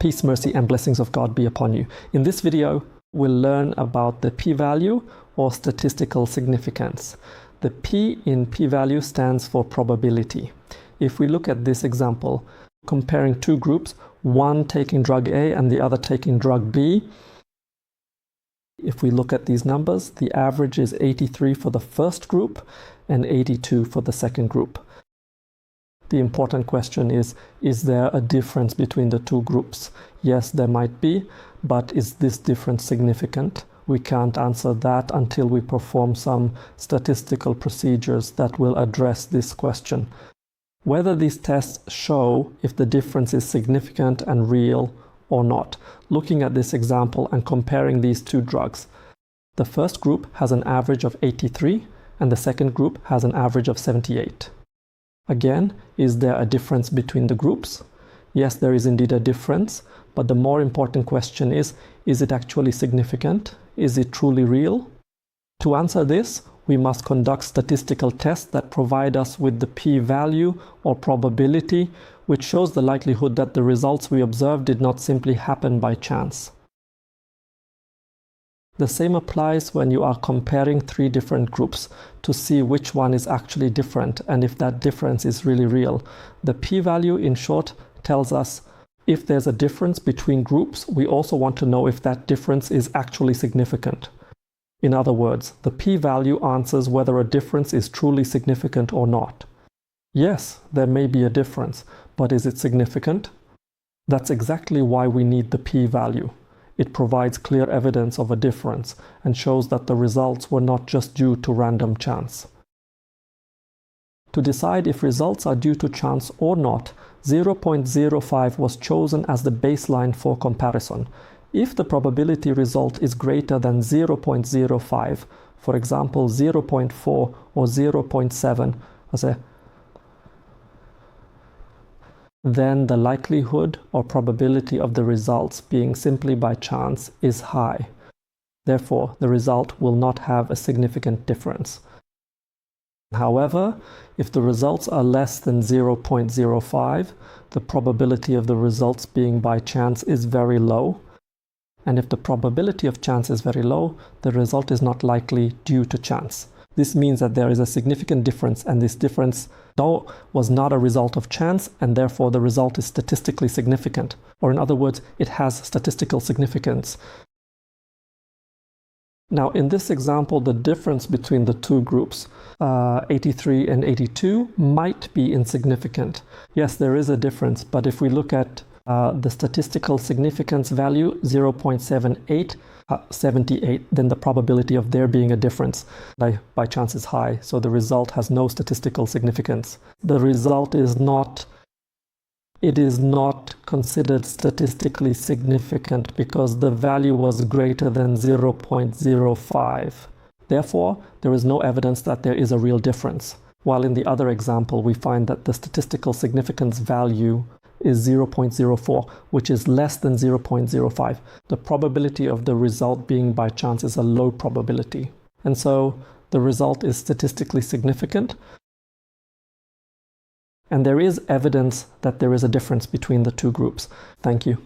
Peace, mercy, and blessings of God be upon you. In this video, we'll learn about the p-value or statistical significance. The P in p-value stands for probability. If we look at this example, comparing two groups, one taking drug A and the other taking drug B, if we look at these numbers, the average is 83 for the first group and 82 for the second group. The important question is there a difference between the two groups? Yes, there might be, but is this difference significant? We can't answer that until we perform some statistical procedures that will address this question. Whether these tests show if the difference is significant and real or not. Looking at this example and comparing these two drugs, the first group has an average of 83 and the second group has an average of 78. Again, is there a difference between the groups? Yes, there is indeed a difference, but the more important question is it actually significant? Is it truly real? To answer this, we must conduct statistical tests that provide us with the p-value or probability, which shows the likelihood that the results we observed did not simply happen by chance. The same applies when you are comparing three different groups to see which one is actually different and if that difference is really real. The p-value, in short, tells us if there's a difference between groups, we also want to know if that difference is actually significant. In other words, the p-value answers whether a difference is truly significant or not. Yes, there may be a difference, but is it significant? That's exactly why we need the p-value. It provides clear evidence of a difference and shows that the results were not just due to random chance. To decide if results are due to chance or not, 0.05 was chosen as the baseline for comparison. If the probability result is greater than 0.05, for example 0.4 or 0.7, then the likelihood or probability of the results being simply by chance is high. Therefore, the result will not have a significant difference. However, if the results are less than 0.05, the probability of the results being by chance is very low. And if the probability of chance is very low, the result is not likely due to chance. This means that there is a significant difference, and this difference was not a result of chance, and therefore the result is statistically significant. Or in other words, it has statistical significance. Now, in this example, the difference between the two groups, 83 and 82, might be insignificant. Yes, there is a difference, but if we look at the statistical significance value, 0.78, 78, then the probability of there being a difference by chance is high, so the result has no statistical significance. The result is not considered statistically significant because the value was greater than 0.05. Therefore, there is no evidence that there is a real difference. While in the other example, we find that the statistical significance value is 0.04, which is less than 0.05. The probability of the result being by chance is a low probability. And so the result is statistically significant. And there is evidence that there is a difference between the two groups. Thank you.